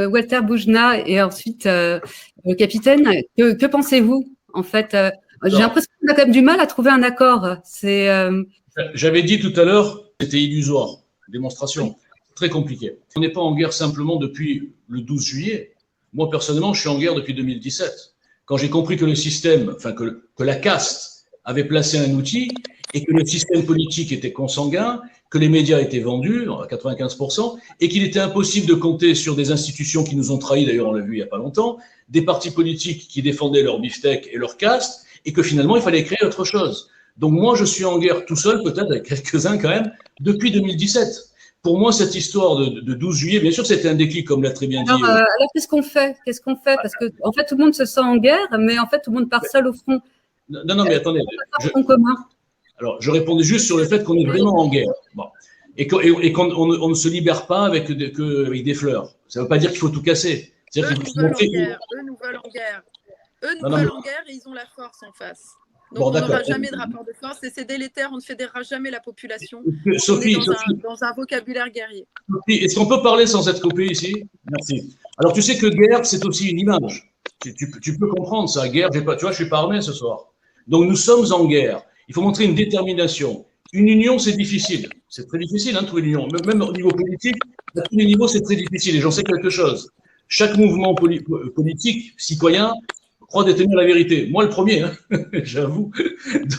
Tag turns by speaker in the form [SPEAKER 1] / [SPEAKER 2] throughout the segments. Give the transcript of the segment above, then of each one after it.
[SPEAKER 1] Walter Boujna et ensuite le capitaine. Que pensez-vous, en fait? J'ai l'impression qu'on a quand même du mal à trouver un accord.
[SPEAKER 2] J'avais dit tout à l'heure, c'était illusoire, démonstration, très compliqué. On n'est pas en guerre simplement depuis le 12 juillet. Moi, personnellement, je suis en guerre depuis 2017. Quand j'ai compris que le système, enfin que la caste avait placé un outil et que le système politique était consanguin, que les médias étaient vendus à 95% et qu'il était impossible de compter sur des institutions qui nous ont trahis, d'ailleurs on l'a vu il n'y a pas longtemps, des partis politiques qui défendaient leur beefsteak et leur caste, et que finalement il fallait créer autre chose. Donc moi je suis en guerre tout seul, peut-être avec quelques-uns quand même, depuis 2017. Pour moi, cette histoire de 12 juillet, bien sûr, c'était un déclic, comme l'a très bien dit.
[SPEAKER 1] Alors qu'est-ce qu'on fait? Parce que, en fait, tout le monde se sent en guerre, mais en fait, tout le monde part seul au front.
[SPEAKER 2] Non, mais attendez. Alors, je répondais juste sur le fait qu'on est vraiment en guerre. Bon. Et qu'on ne se libère pas avec des fleurs. Ça ne veut pas dire qu'il faut tout casser.
[SPEAKER 3] Eux nous veulent en guerre. Eux nous veulent en guerre. Eux nous veulent en guerre et ils ont la force en face. Donc on n'aura jamais de rapport de force et c'est délétère, on ne fédérera jamais la population.
[SPEAKER 2] Sophie,
[SPEAKER 3] on est dans un vocabulaire guerrier.
[SPEAKER 2] Sophie, est-ce qu'on peut parler sans être coupé ici? Merci. Alors tu sais que guerre, c'est aussi une image. Tu peux comprendre ça, guerre, tu vois, je ne suis pas armé ce soir. Donc nous sommes en guerre. Il faut montrer une détermination. Une union, c'est difficile. C'est très difficile, hein, trouver une union. Même au niveau politique, à tous les niveaux, c'est très difficile. Et j'en sais quelque chose. Chaque mouvement politique, citoyen, croit détenir la vérité. Moi, le premier, hein, j'avoue.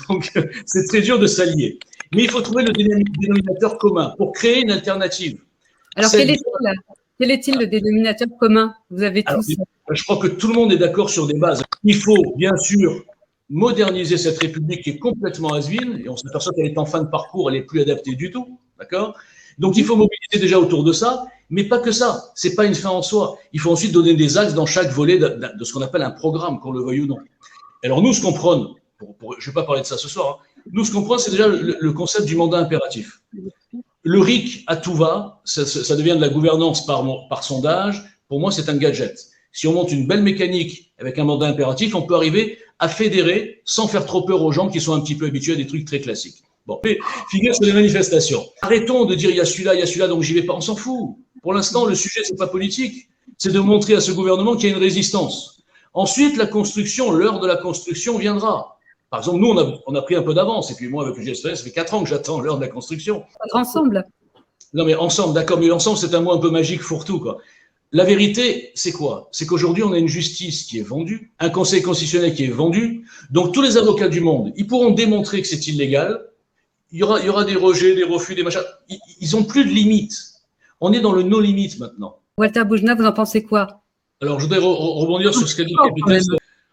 [SPEAKER 2] Donc, c'est très dur de s'allier. Mais il faut trouver le dénominateur commun pour créer une alternative.
[SPEAKER 1] Alors, quel est-il le dénominateur commun? Vous avez tous.
[SPEAKER 2] Je crois que tout le monde est d'accord sur des bases. Il faut, bien sûr, moderniser cette République qui est complètement has-been, et on s'aperçoit qu'elle est en fin de parcours, elle n'est plus adaptée du tout. D'accord? Donc, il faut mobiliser déjà autour de ça. Mais pas que ça, c'est pas une fin en soi. Il faut ensuite donner des axes dans chaque volet de ce qu'on appelle un programme, qu'on le veuille ou non. Alors nous, ce qu'on prône, je ne vais pas parler de ça ce soir, hein, nous, ce qu'on prône, c'est déjà le concept du mandat impératif. Le RIC à tout va, ça devient de la gouvernance par sondage. Pour moi, c'est un gadget. Si on monte une belle mécanique avec un mandat impératif, on peut arriver à fédérer sans faire trop peur aux gens qui sont un petit peu habitués à des trucs très classiques. Bon, mais figure sur les manifestations. Arrêtons de dire il y a celui-là, donc j'y vais pas. On s'en fout. Pour l'instant, le sujet, c'est pas politique. C'est de montrer à ce gouvernement qu'il y a une résistance. Ensuite, la construction, l'heure de la construction viendra. Par exemple, nous, on a pris un peu d'avance. Et puis moi, avec le GSPS, ça fait 4 ans que j'attends l'heure de la construction.
[SPEAKER 1] Ensemble.
[SPEAKER 2] Non, mais ensemble, d'accord. Mais l'ensemble, c'est un mot un peu magique, fourre-tout, quoi. La vérité, c'est quoi? C'est qu'aujourd'hui, on a une justice qui est vendue, un conseil constitutionnel qui est vendu. Donc, tous les avocats du monde, ils pourront démontrer que c'est illégal. Il y aura des rejets, des refus, des machins. Ils n'ont plus de limites. On est dans le no-limit maintenant.
[SPEAKER 1] Walter Boujna, vous en pensez quoi?
[SPEAKER 2] Alors, je voudrais rebondir sur ce qu'a dit le capitaine.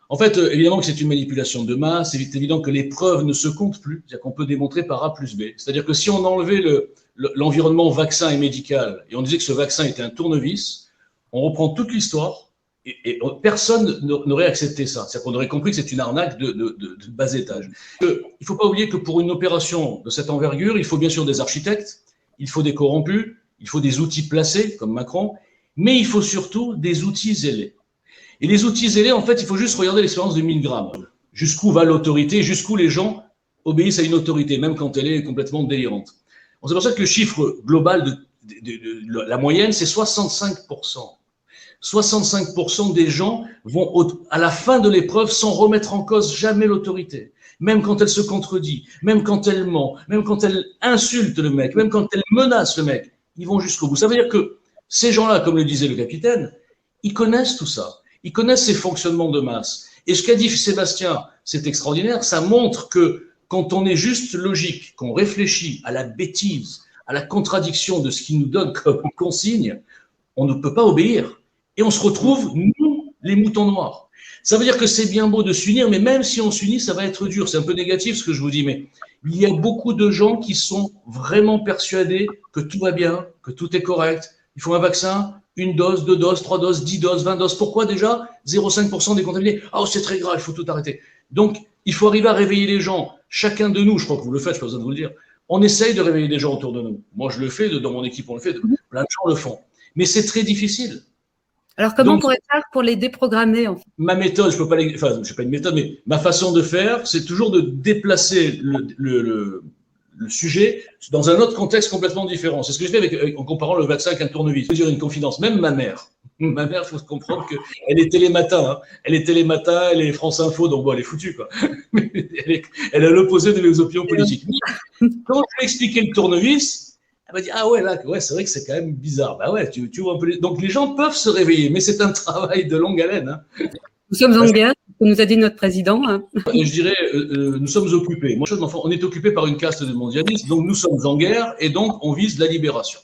[SPEAKER 2] En fait, évidemment que c'est une manipulation de masse. C'est évident que les preuves ne se comptent plus. C'est-à-dire qu'on peut démontrer par A plus B. C'est-à-dire que si on enlevait l'environnement vaccin et médical et on disait que ce vaccin était un tournevis, on reprend toute l'histoire et personne n'aurait accepté ça. C'est-à-dire qu'on aurait compris que c'est une arnaque de bas étage. Il ne faut pas oublier que pour une opération de cette envergure, il faut bien sûr des architectes, il faut des corrompus, il faut des outils placés, comme Macron, mais il faut surtout des outils zélés. Et les outils zélés, en fait, il faut juste regarder l'expérience de Milgram. Jusqu'où va l'autorité, jusqu'où les gens obéissent à une autorité, même quand elle est complètement délirante. On s'aperçoit que le chiffre global de la moyenne, c'est 65%. 65% des gens vont, à la fin de l'épreuve, sans remettre en cause jamais l'autorité. Même quand elle se contredit, même quand elle ment, même quand elle insulte le mec, même quand elle menace le mec, ils vont jusqu'au bout. Ça veut dire que ces gens-là, comme le disait le capitaine, ils connaissent tout ça. Ils connaissent ces fonctionnements de masse. Et ce qu'a dit Sébastien, c'est extraordinaire. Ça montre que quand on est juste logique, qu'on réfléchit à la bêtise, à la contradiction de ce qu'il nous donne comme consigne, on ne peut pas obéir. Et on se retrouve, nous, les moutons noirs. Ça veut dire que c'est bien beau de s'unir, mais même si on s'unit, ça va être dur. C'est un peu négatif ce que je vous dis, mais il y a beaucoup de gens qui sont vraiment persuadés que tout va bien, que tout est correct. Il faut un vaccin, 1 dose, 2 doses, 3 doses, 10 doses, 20 doses. Pourquoi déjà 0,5% des contaminés? Oh, c'est très grave, il faut tout arrêter. Donc, il faut arriver à réveiller les gens. Chacun de nous, je crois que vous le faites, je n'ai pas besoin de vous le dire, on essaye de réveiller les gens autour de nous. Moi, je le fais, dans mon équipe, on le fait, plein de gens le font. Mais c'est très difficile.
[SPEAKER 1] Alors, comment on pourrait faire pour les déprogrammer, en fait?
[SPEAKER 2] Ma méthode, je n'ai pas une méthode, mais ma façon de faire, c'est toujours de déplacer le sujet dans un autre contexte complètement différent. C'est ce que je fais en comparant le vaccin avec un tournevis. Je veux dire une confidence, même ma mère, il faut comprendre qu'elle est Télématin, hein. Elle est Télématin, elle est France Info, donc bon, elle est foutue, quoi. Elle est à l'opposé de mes opinions politiques. Quand je lui ai expliqué le tournevis, elle m'a dit, ah ouais, là, ouais, c'est vrai que c'est quand même bizarre. Bah ouais, tu vois un peu donc les gens peuvent se réveiller, mais c'est un travail de longue haleine, hein.
[SPEAKER 1] Nous sommes en guerre, comme nous a dit notre président.
[SPEAKER 2] Je dirais, nous sommes occupés. Moi, on est occupé par une caste de mondialistes, donc nous sommes en guerre et donc on vise la libération.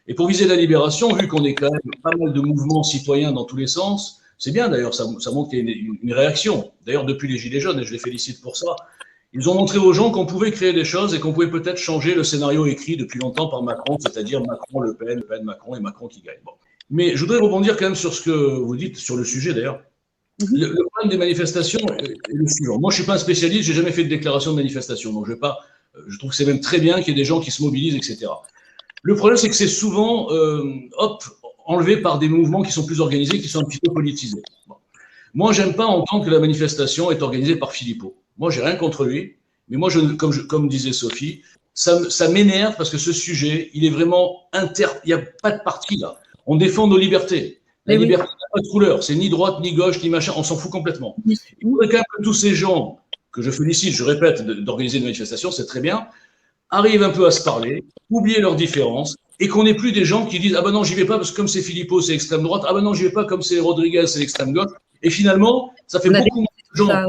[SPEAKER 2] Et pour viser la libération, vu qu'on est quand même pas mal de mouvements citoyens dans tous les sens, c'est bien d'ailleurs, ça montre qu'il y a une réaction. D'ailleurs, depuis les Gilets jaunes, et je les félicite pour ça, ils ont montré aux gens qu'on pouvait créer des choses et qu'on pouvait peut-être changer le scénario écrit depuis longtemps par Macron, c'est-à-dire Macron, Le Pen, Macron et Macron qui gagne. Bon. Mais je voudrais rebondir quand même sur ce que vous dites, sur le sujet d'ailleurs. Le problème des manifestations est le suivant. Moi, je ne suis pas un spécialiste, je n'ai jamais fait de déclaration de manifestation, donc je trouve que c'est même très bien qu'il y ait des gens qui se mobilisent, etc. Le problème, c'est que c'est souvent enlevé par des mouvements qui sont plus organisés, qui sont un petit peu politisés. Bon. Moi, j'aime pas entendre que la manifestation est organisée par Philippot. Moi, j'ai rien contre lui, mais moi, comme disait Sophie, ça m'énerve parce que ce sujet, il est vraiment il n'y a pas de parti là. On défend nos libertés. La liberté n'a pas de couleur, c'est ni droite, ni gauche, ni machin, on s'en fout complètement. Il faudrait quand même que tous ces gens, que je félicite, je répète, d'organiser une manifestation, c'est très bien, arrivent un peu à se parler, oublier leurs différences, et qu'on n'ait plus des gens qui disent « Ah ben non, j'y vais pas parce que comme c'est Philippot, c'est extrême droite, ah ben non, j'y vais pas comme c'est Rodriguez, c'est l'extrême gauche ». Et finalement, ça fait beaucoup moins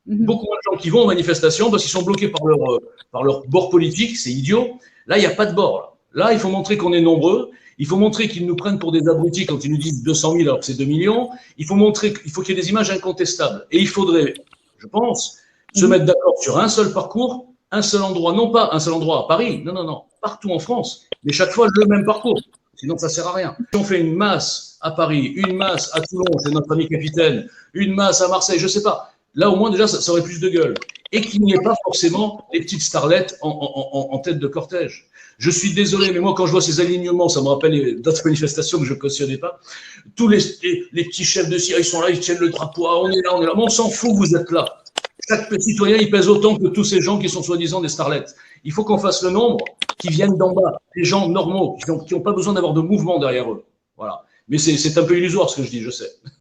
[SPEAKER 2] de gens qui vont aux manifestations parce qu'ils sont bloqués par leur bord politique, c'est idiot. Là, il n'y a pas de bord. Là, il faut montrer qu'on est nombreux. Il faut montrer qu'ils nous prennent pour des abrutis quand ils nous disent 200 000 alors que c'est 2 millions. Il faut montrer qu'il faut qu'il y ait des images incontestables. Et il faudrait, je pense, se mettre d'accord sur un seul parcours, un seul endroit. Non pas un seul endroit à Paris, non, partout en France. Mais chaque fois, le même parcours. Sinon, ça ne sert à rien. Si on fait une masse à Paris, une masse à Toulon, c'est notre ami capitaine, une masse à Marseille, je ne sais pas. Là, au moins, déjà, ça aurait plus de gueule. Et qu'il n'y ait pas forcément les petites starlettes en tête de cortège. Je suis désolé, mais moi, quand je vois ces alignements, ça me rappelle d'autres manifestations que je ne cautionnais pas. Tous les petits chefs de Syrie, ils sont là, ils tiennent le drapeau, on est là. Mais on s'en fout, vous êtes là. Chaque petit citoyen, il pèse autant que tous ces gens qui sont soi-disant des starlettes. Il faut qu'on fasse le nombre qui viennent d'en bas, des gens normaux, qui n'ont pas besoin d'avoir de mouvement derrière eux. Voilà. Mais c'est un peu illusoire ce que je dis, je sais.